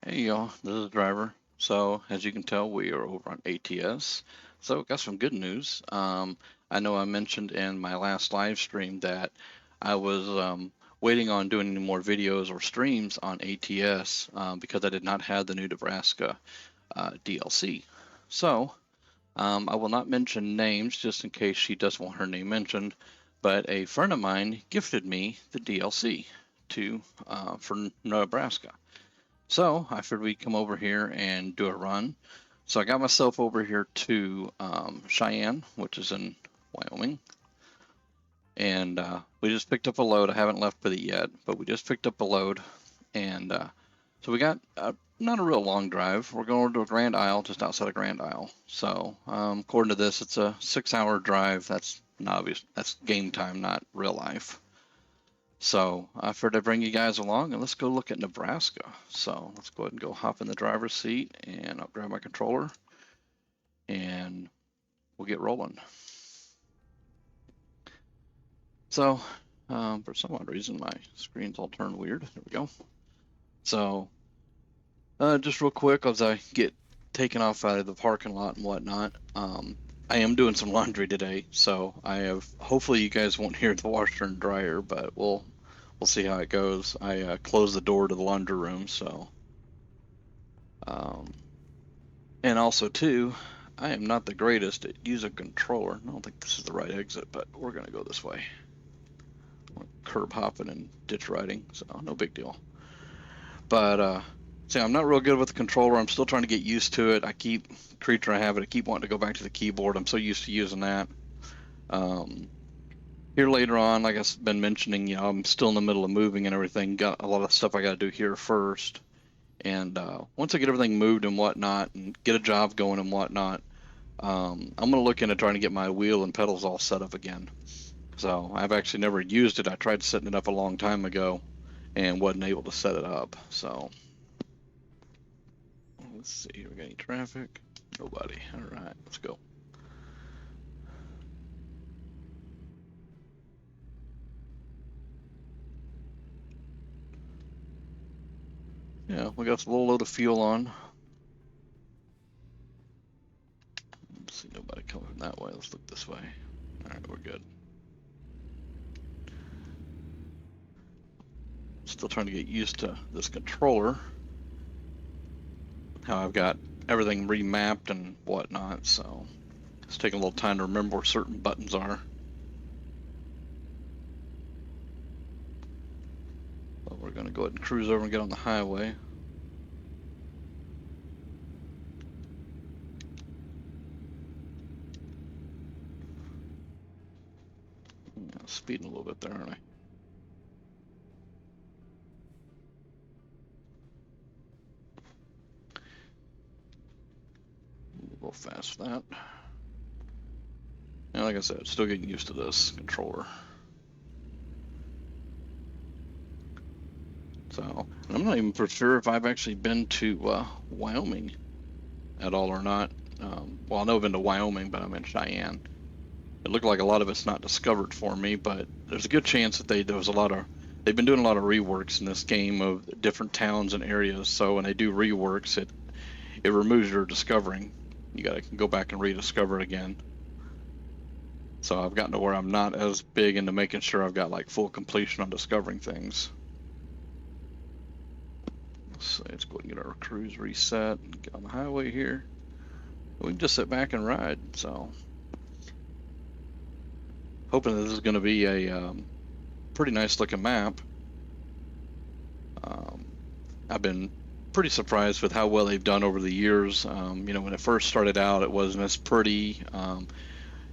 Hey y'all, this is Driver. So as you can tell, we are over on ATS. So got some good news. I know I mentioned in my last live stream that I was waiting on doing any more videos or streams on ATS because I did not have the new Nebraska DLC. So I will not mention names just in case she doesn't want her name mentioned, but a friend of mine gifted me the DLC to for Nebraska. So I figured we'd come over here and do a run. So I got myself over here to Cheyenne, which is in Wyoming, and we just picked up a load. I haven't left with it yet, but we just picked up a load, and so we got not a real long drive. We're going to a Grand Isle, just outside of Grand Isle. So according to this, it's a 6-hour drive. That's not obvious. That's game time, not real life. So I figured I'd bring you guys along and let's go look at Nebraska. So let's go ahead and go hop in the driver's seat and I'll grab my controller and we'll get rolling. So for some odd reason, my screen's all turned weird. There we go. So just real quick as I get taken off out of the parking lot and whatnot, I am doing some laundry today. So I have, hopefully you guys won't hear the washer and dryer, but we'll see how it goes. I closed the door to the laundry room, so and also too, I am not the greatest at using a controller. I don't think this is the right exit, but we're gonna go this way. Curb hopping and ditch riding, so no big deal. But see, I'm not real good with the controller. I'm still trying to get used to it. I keep creature I have it. I keep wanting to go back to the keyboard. I'm so used to using that. Here later on, like I've been mentioning, I'm still in the middle of moving and everything. Got a lot of stuff I got to do here first. And once I get everything moved and whatnot and get a job going and whatnot, I'm going to look into trying to get my wheel and pedals all set up again. So I've actually never used it. I tried setting it up a long time ago and wasn't able to set it up. So let's see, we got any traffic? Nobody. All right, let's go. Yeah, we got a little load of fuel on. Let's see, nobody coming that way. Let's look this way. All right, we're good. Still trying to get used to this controller. How I've got everything remapped and whatnot, so it's taking a little time to remember where certain buttons are. But we're going to go ahead and cruise over and get on the highway. Yeah, speeding a little bit there, aren't I? A little fast for that. And like I said, still getting used to this controller. So, I'm not even for sure if I've actually been to Wyoming at all or not. Well, I know I've been to Wyoming, but I'm in Cheyenne. It looked like a lot of it's not discovered for me, but there's a good chance that they've been doing a lot of reworks in this game of different towns and areas. So when they do reworks, it removes your discovering. You gotta go back and rediscover it again. So I've gotten to where I'm not as big into making sure I've got like full completion on discovering things. So let's go ahead and get our cruise reset and get on the highway here. We can just sit back and ride. So hoping that this is going to be a pretty nice looking map. I've been pretty surprised with how well they've done over the years. When it first started out, it wasn't as pretty.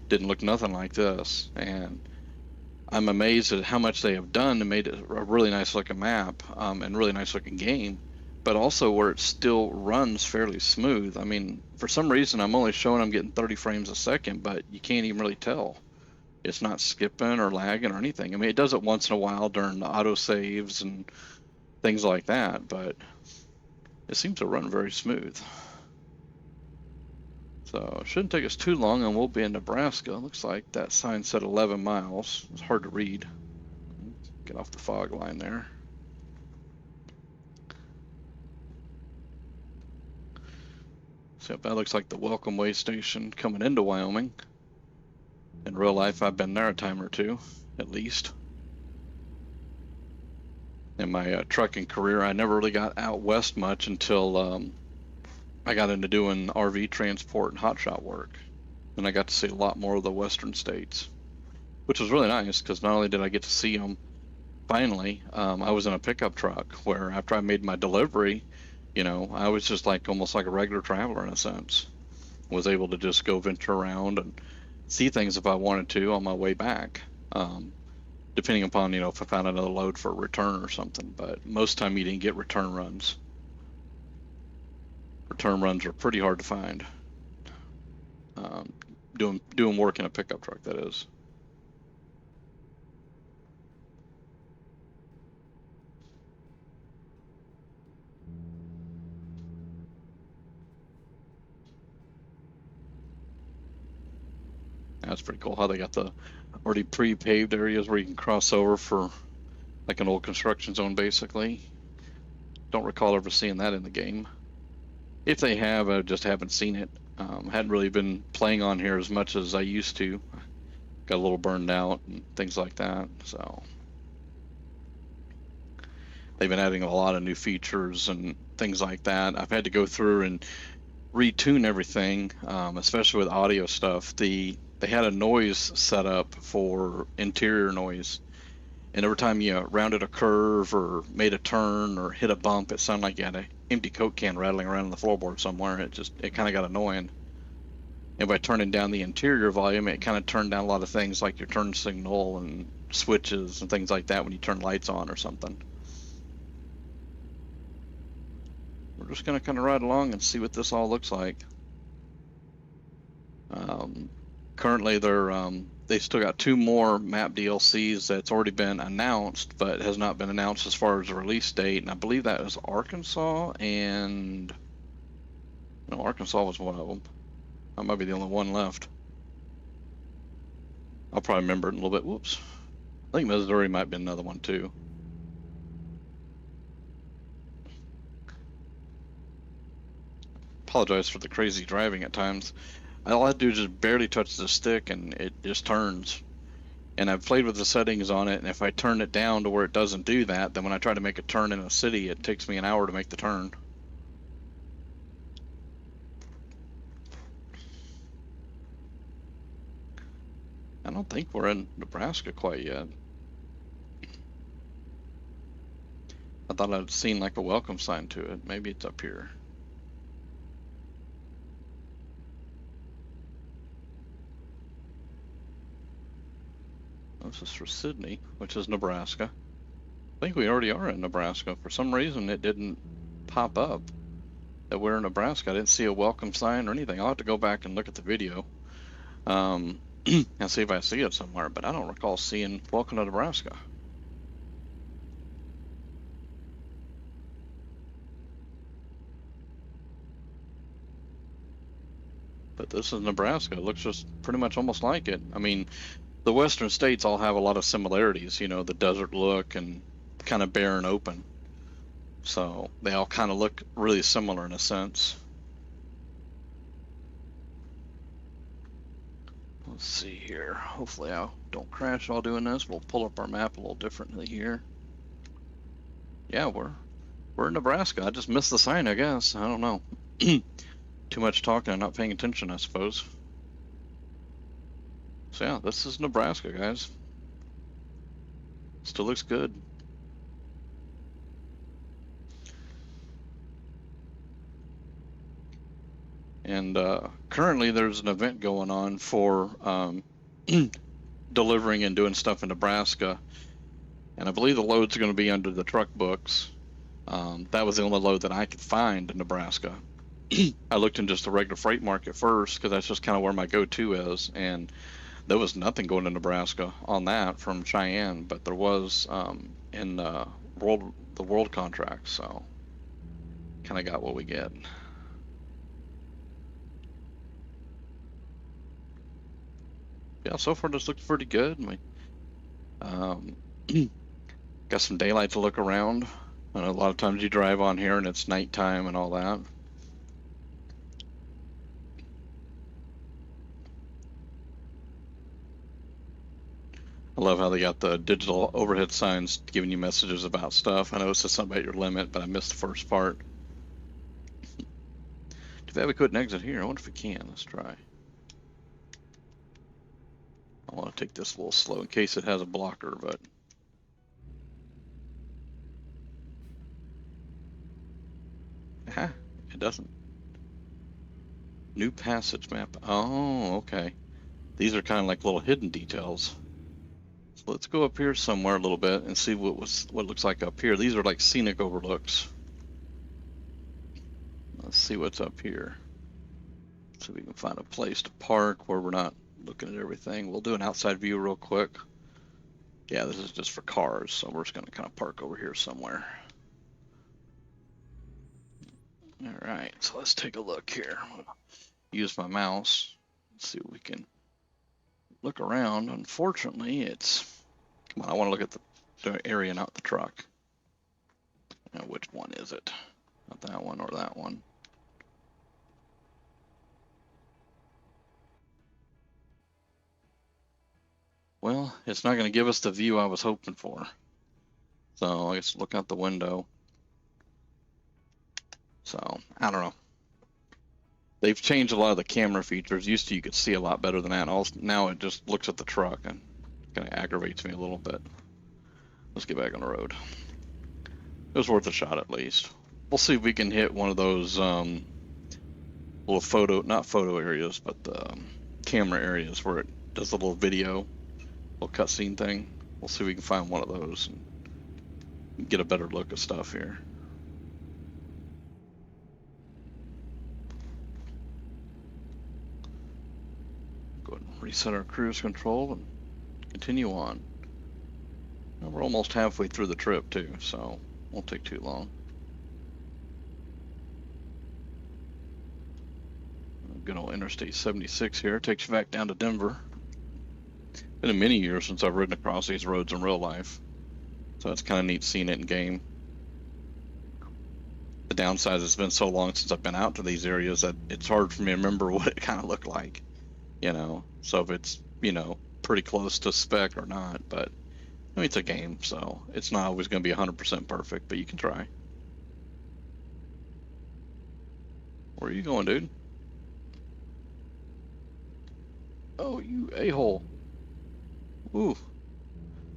Didn't look nothing like this, and I'm amazed at how much they have done and made it a really nice looking map and really nice looking game, but also where it still runs fairly smooth. I mean, for some reason, I'm only showing I'm getting 30 frames a second, but you can't even really tell. It's not skipping or lagging or anything. I mean, it does it once in a while during the auto saves and things like that, but it seems to run very smooth. So it shouldn't take us too long and we'll be in Nebraska. Looks like that sign said 11 miles. It's hard to read. Get off the fog line there. So that looks like the Welcome Way station coming into Wyoming. In real life, I've been there a time or two, at least. In my trucking career, I never really got out west much until I got into doing RV transport and hotshot work. And I got to see a lot more of the western states, which was really nice because not only did I get to see them, finally, I was in a pickup truck where after I made my delivery, I was just like almost like a regular traveler in a sense. Was able to just go venture around and see things if I wanted to on my way back, depending upon, if I found another load for a return or something. But most time you didn't get return runs. Return runs are pretty hard to find. Doing work in a pickup truck, that is. That's pretty cool how they got the already pre-paved areas where you can cross over for like an old construction zone, basically. Don't recall ever seeing that in the game. If they have, I just haven't seen it. Hadn't really been playing on here as much as I used to. Got a little burned out and things like that. So they've been adding a lot of new features and things like that. I've had to go through and retune everything, especially with audio stuff. They had a noise set up for interior noise, and every time you rounded a curve or made a turn or hit a bump, it sounded like you had an empty Coke can rattling around on the floorboard somewhere. It kind of got annoying. And by turning down the interior volume, it kind of turned down a lot of things like your turn signal and switches and things like that when you turn lights on or something. We're just going to kind of ride along and see what this all looks like. Currently, they still got 2 more map DLCs that's already been announced, but has not been announced as far as the release date. And I believe that was Arkansas and no, Arkansas was one of them. That might be the only one left. I'll probably remember it in a little bit. Whoops. I think Missouri might be another one too. Apologize for the crazy driving at times. All I do is just barely touch the stick and it just turns. And I've played with the settings on it, and if I turn it down to where it doesn't do that, then when I try to make a turn in a city, it takes me an hour to make the turn. I don't think we're in Nebraska quite yet. I thought I'd seen like a welcome sign to it. Maybe it's up here. This is for Sydney, which is Nebraska. I think we already are in Nebraska. For some reason, it didn't pop up that we're in Nebraska. I didn't see a welcome sign or anything. I'll have to go back and look at the video and see if I see it somewhere, but I don't recall seeing welcome to Nebraska. But this is Nebraska. It looks just pretty much almost like it. I mean, the western states all have a lot of similarities, the desert look and kind of bare and open. So they all kind of look really similar in a sense. Let's see here. Hopefully I don't crash while doing this. We'll pull up our map a little differently here. Yeah, we're in Nebraska. I just missed the sign, I guess. I don't know. Too much talking and not paying attention, I suppose. So yeah, this is Nebraska, guys. Still looks good. And currently there's an event going on for delivering and doing stuff in Nebraska. And I believe the load's going to be under the truck books. That was the only load that I could find in Nebraska. I looked in just the regular freight market first because that's just kind of where my go-to is. And there was nothing going to Nebraska on that from Cheyenne, but there was in the world contract. So kind of got what we get. Yeah, so far this looks pretty good. Got some daylight to look around. I know a lot of times you drive on here and it's nighttime and all that. I love how they got the digital overhead signs giving you messages about stuff. I know it says something about your limit, but I missed the first part. If we could exit here, I wonder if we can. Let's try. I want to take this a little slow in case it has a blocker, but it doesn't. New passage map. Oh, okay. These are kind of like little hidden details. So let's go up here somewhere a little bit and see what it looks like up here. These are like scenic overlooks. Let's see what's up here. So we can find a place to park where we're not looking at everything. We'll do an outside view real quick. Yeah, this is just for cars, so we're just going to kind of park over here somewhere. All right, so let's take a look here. Use my mouse. Let's see what we can look around. Unfortunately, come on, I want to look at the area, not the truck. Now, which one is it? Not that one or that one. Well, it's not going to give us the view I was hoping for. So I guess look out the window. So I don't know. They've changed a lot of the camera features. Used to you could see a lot better than that. Now it just looks at the truck and kind of aggravates me a little bit. Let's get back on the road. It was worth a shot at least. We'll see if we can hit one of those little not photo areas, but the camera areas where it does a little video, little cutscene thing. We'll see if we can find one of those and get a better look at stuff here. Go ahead and reset our cruise control and continue on. We're almost halfway through the trip too, so won't take too long. Good old Interstate 76 here takes you back down to Denver. Been many years since I've ridden across these roads in real life, so it's kind of neat seeing it in game. The downside is it's been so long since I've been out to these areas that it's hard for me to remember what it kind of looked like, so if it's pretty close to spec or not. But I mean, it's a game, so it's not always going to be 100% perfect, but you can try. Where are you going, dude? Oh, you a-hole. Ooh.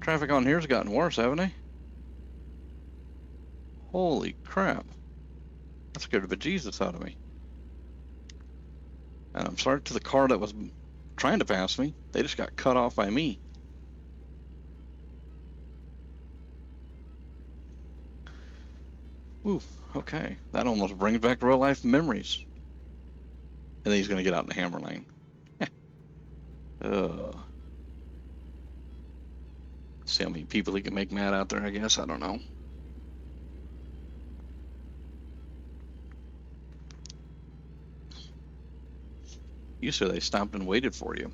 Traffic on here's gotten worse, haven't they? Holy crap. That scared the bejesus out of me. And I'm sorry to the car that was trying to pass me. They just got cut off by me. Ooh, okay. That almost brings back real life memories. And then he's going to get out in the hammer lane. See how many people he can make mad out there, I guess. I don't know. Usually they stopped and waited for you.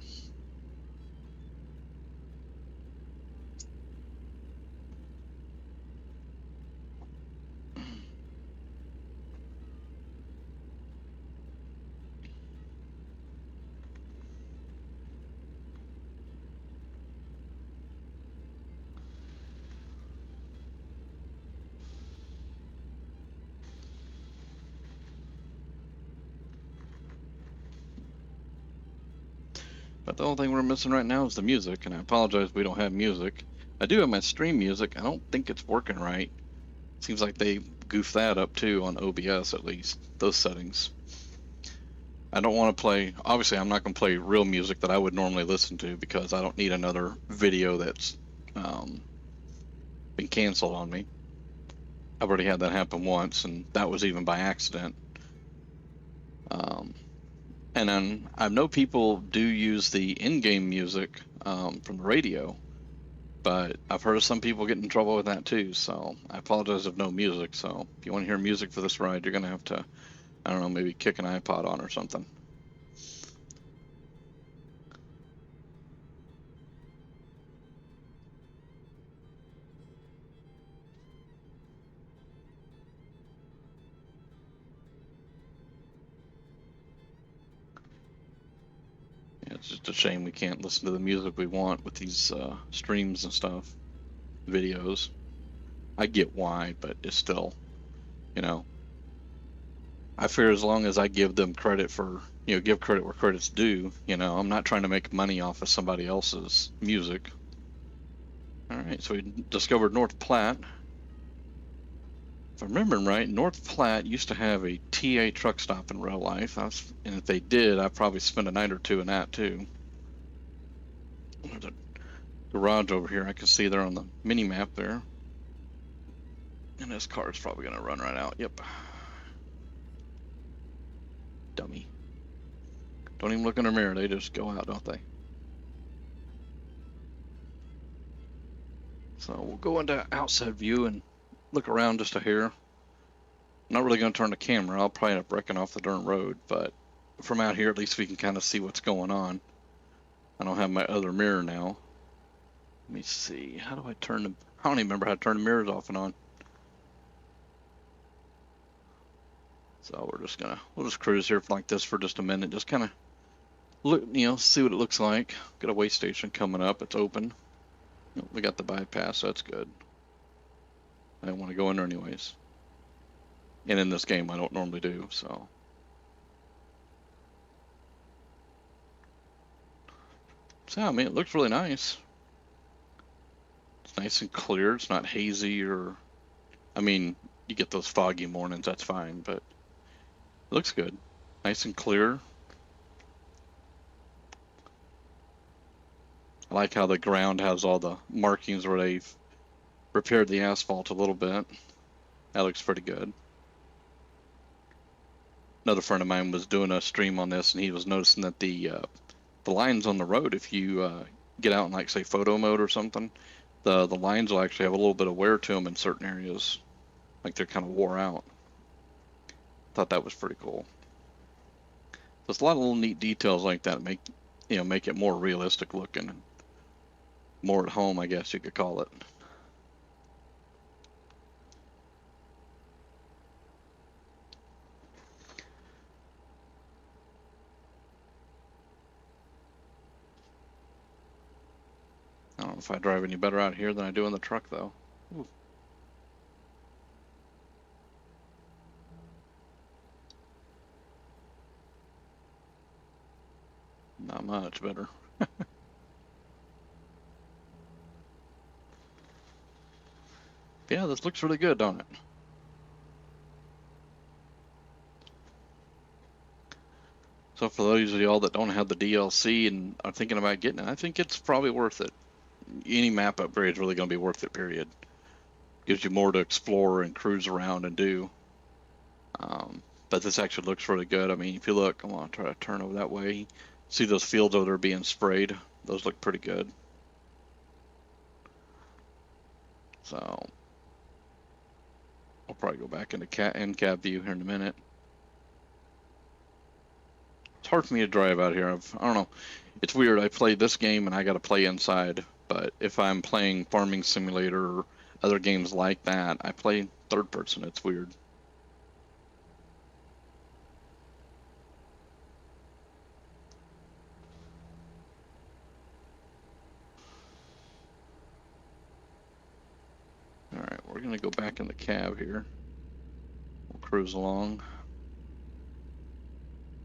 But the only thing we're missing right now is the music, and I apologize we don't have music. I do have my stream music. I don't think it's working right. Seems like they goofed that up too on OBS, at least, those settings. I don't want to play, obviously I'm not going to play real music that I would normally listen to because I don't need another video that's been canceled on me. I've already had that happen once, and that was even by accident. And then I know people do use the in-game music from the radio, but I've heard of some people getting in trouble with that too, so I apologize if no music. So if you want to hear music for this ride, you're going to have to, I don't know, maybe kick an iPod on or something. just a shame we can't listen to the music we want with these streams and stuff, videos. I get why, but it's still, you know, I fear as long as I give them credit for, give credit where credit's due, I'm not trying to make money off of somebody else's music. All right, so we discovered North Platte. If I'm remembering right, North Platte used to have a TA truck stop in real life. And if they did, I'd probably spend a night or two in that too. There's a garage over here I can see there on the mini map there. And this car is probably going to run right out. Yep. Dummy. Don't even look in the mirror. They just go out, don't they? So we'll go into outside view and look around just a hair. I'm not really going to turn the camera. I'll probably end up wrecking off the darn road. But from out here, at least we can kind of see what's going on. I don't have my other mirror now. Let me see. How do I turn them? I don't even remember how to turn the mirrors off and on. So we'll just cruise here like this for just a minute. Just kind of look, see what it looks like. Got a way station coming up. It's open. We got the bypass, so that's good. I don't want to go in there anyways. And in this game, I don't normally do, so. So, I mean, it looks really nice. It's nice and clear. It's not hazy or, I mean, you get those foggy mornings, that's fine, but it looks good. Nice and clear. I like how the ground has all the markings where they've repaired the asphalt a little bit. That looks pretty good. Another friend of mine was doing a stream on this, and he was noticing that the lines on the road, if you get out in, like, say, photo mode or something, the lines will actually have a little bit of wear to them in certain areas, like they're kind of wore out. Thought that was pretty cool. There's a lot of little neat details like that make it more realistic looking, and more at home, I guess you could call it. I don't know if I drive any better out here than I do in the truck, though. Ooh. Not much better. Yeah, this looks really good, don't it? So for those of y'all that don't have the DLC and are thinking about getting it, I think it's probably worth it. Any map upgrade is really going to be worth it, period. Gives you more to explore and cruise around and do. But this actually looks really good. I mean, if you look, I'm going to try to turn over that way. See those fields over there being sprayed? Those look pretty good. So I'll probably go back into end cab view here in a minute. It's hard for me to drive out here. I don't know. It's weird. I play this game and I got to play inside. But if I'm playing Farming Simulator or other games like that, I play third person. It's weird. Alright, we're going to go back in the cab here. We'll cruise along.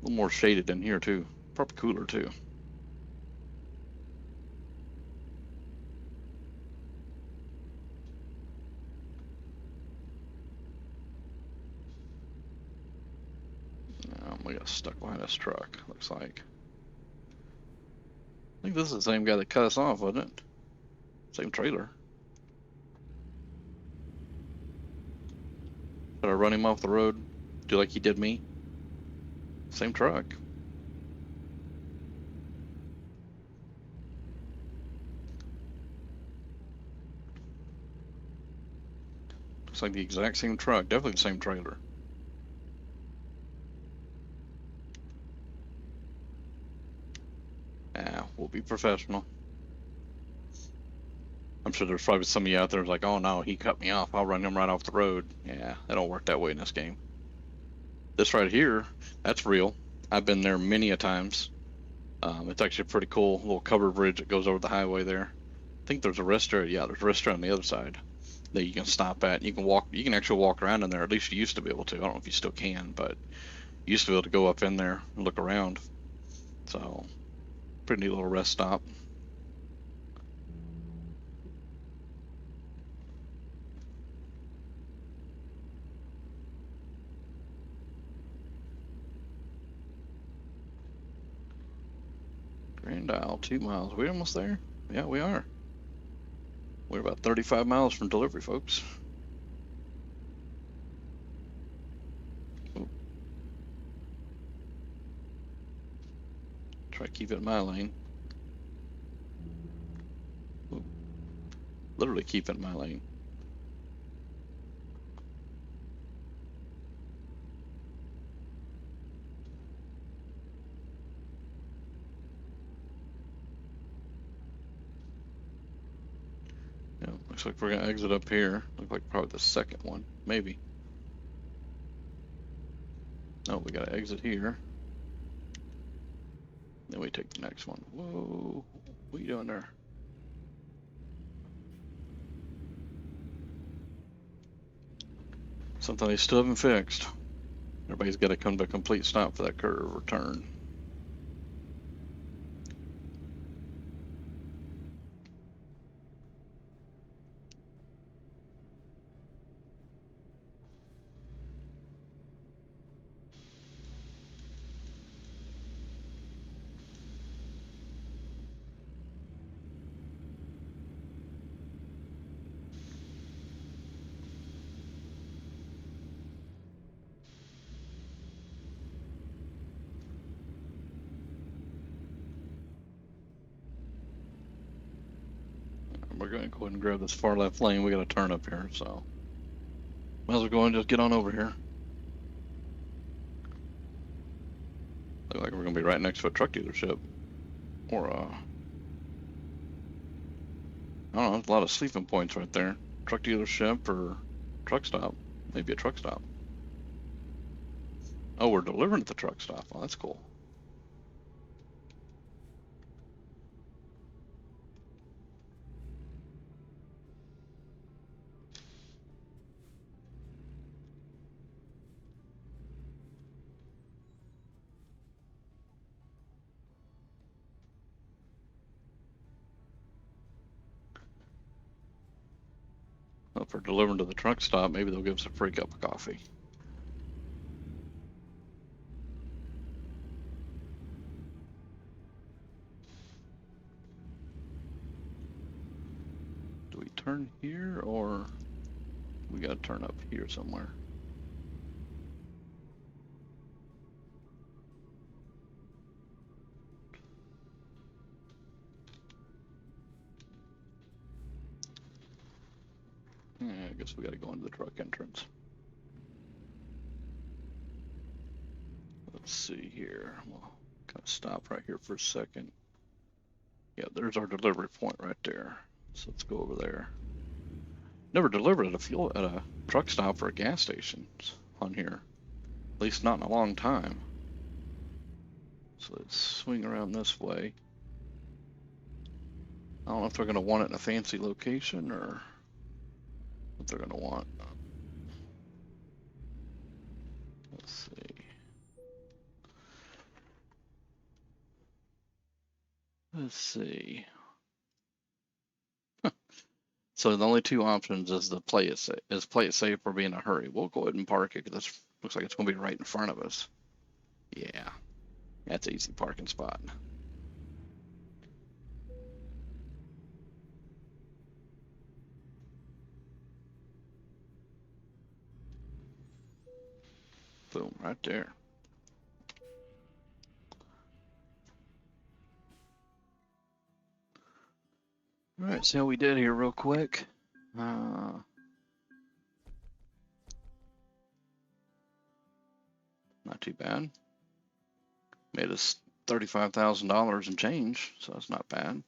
A little more shaded in here too. Probably cooler too. We got stuck behind this truck, looks like. I think this is the same guy that cut us off, wasn't it? Same trailer. Should I run him off the road? Do like he did me? Same truck. Looks like the exact same truck. Definitely the same trailer. We'll be professional. I'm sure there's probably some of you out there who's like, oh no, he cut me off. I'll run him right off the road. Yeah, that don't work that way in this game. This right here, that's real. I've been there many a times. It's actually a pretty cool little covered bridge that goes over the highway there. I think there's a restaurant. Yeah, there's a restaurant on the other side that you can stop at. You can walk. You can actually walk around in there. At least you used to be able to. I don't know if you still can, but you used to be able to go up in there and look around. So, pretty neat little rest stop. Grand Isle, 2 miles. Are we almost there? Yeah, we are. We're about 35 miles from delivery, folks. Ooh. Try to keep it in my lane. Ooh. Literally keep it in my lane. Yeah, looks like we're gonna exit up here. Look like probably the second one, maybe. No, we gotta exit here. Then we take the next one. Whoa, what are you doing there? Something they still haven't fixed. Everybody's got to come to a complete stop for that curve or turn. We're going to go ahead and grab this far left lane. We got to turn up here, so might as well go and just get on over here. Look like we're going to be right next to a truck dealership, or I don't know. There's a lot of sleeping points right there. Truck dealership or truck stop. Maybe a truck stop. Oh, we're delivering at the truck stop. Oh, that's cool. Well, if we're delivering to the truck stop, maybe they'll give us a free cup of coffee. Do we turn here, or we got to turn up here somewhere? Yeah, I guess we got to go into the truck entrance. Let's see here. We'll kind of stop right here for a second. Yeah, there's our delivery point right there. So let's go over there. Never delivered at a truck stop or a gas station on here. At least not in a long time. So let's swing around this way. I don't know if they're going to want it in a fancy location or what they're going to want. Let's see. Let's see. So the only two options is the play it safe or be in a hurry. We'll go ahead and park it because this looks like it's going to be right in front of us. Yeah, that's an easy parking spot. Boom, right there. All right, see how we did here real quick. Not too bad. Made us $35,000 and change, so that's not bad.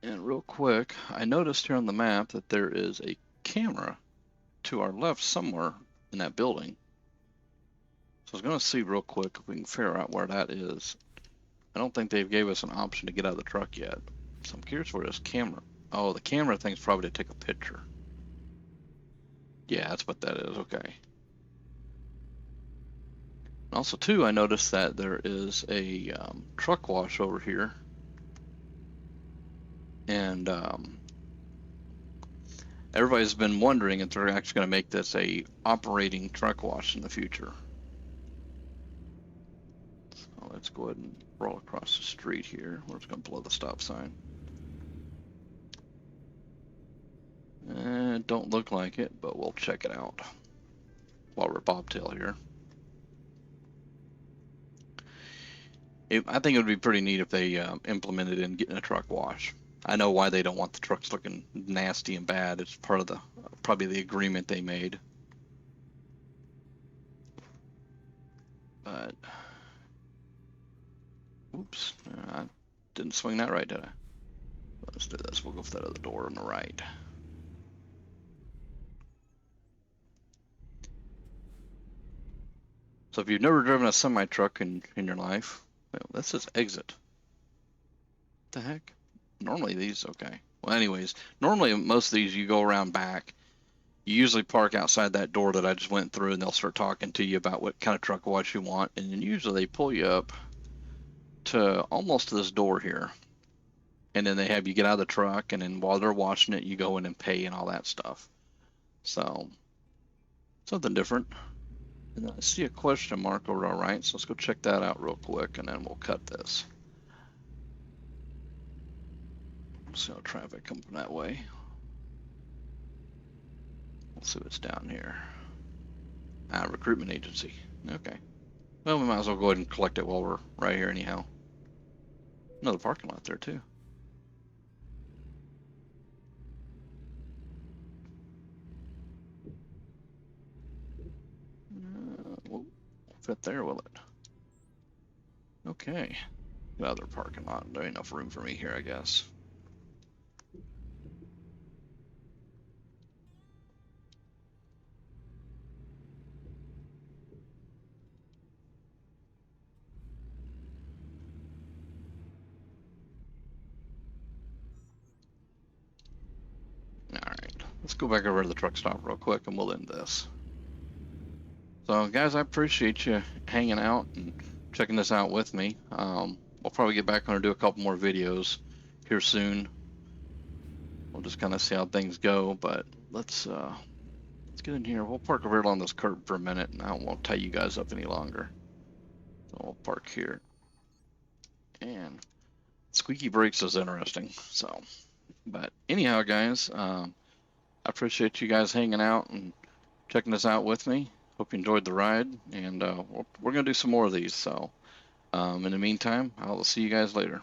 And real quick, I noticed here on the map that there is a camera to our left somewhere in that building. I was going to see real quick if we can figure out where that is. I don't think they've gave us an option to get out of the truck yet. So I'm curious where this camera. Oh, the camera thing's probably to take a picture. Yeah, that's what that is. Okay. Also, too, I noticed that there is a truck wash over here. And everybody's been wondering if they're actually going to make this a operating truck wash in the future. So let's go ahead and roll across the street here. We're just going to blow the stop sign. Don't look like it, but we'll check it out while we're bobtail here. I think it would be pretty neat if they implemented in getting a truck wash. I know why they don't want the trucks looking nasty and bad. It's part of probably the agreement they made. But, oops, I didn't swing that right, did I? Let's do this. We'll go for that other door on the right. So if you've never driven a semi-truck in your life, well, this says exit. What the heck? Normally these, okay. Well, anyways, normally most of these you go around back. You usually park outside that door that I just went through, and they'll start talking to you about what kind of truck wash you want, and then usually they pull you up to almost to this door here, and then they have you get out of the truck, and then while they're washing it, you go in and pay and all that stuff. So something different. And I see a question mark over our right, so let's go check that out real quick, and then we'll cut this. See how traffic comes from that way. We'll see what's down here. Recruitment agency. Okay. Well, we might as well go ahead and collect it while we're right here anyhow. Another parking lot there too. Won't fit there, will it? Okay. Get out of their parking lot. There ain't enough room for me here, I guess. Alright, let's go back over to the truck stop real quick and we'll end this. So guys, I appreciate you hanging out and checking this out with me. We'll probably get back on and do a couple more videos here soon. We'll just kind of see how things go, but let's get in here. We'll park over here along this curb for a minute, and I won't tie you guys up any longer. So we'll park here. And squeaky brakes is interesting. So, but anyhow, guys, I appreciate you guys hanging out and checking this out with me. Hope you enjoyed the ride, and we're gonna do some more of these. So, in the meantime, I'll see you guys later.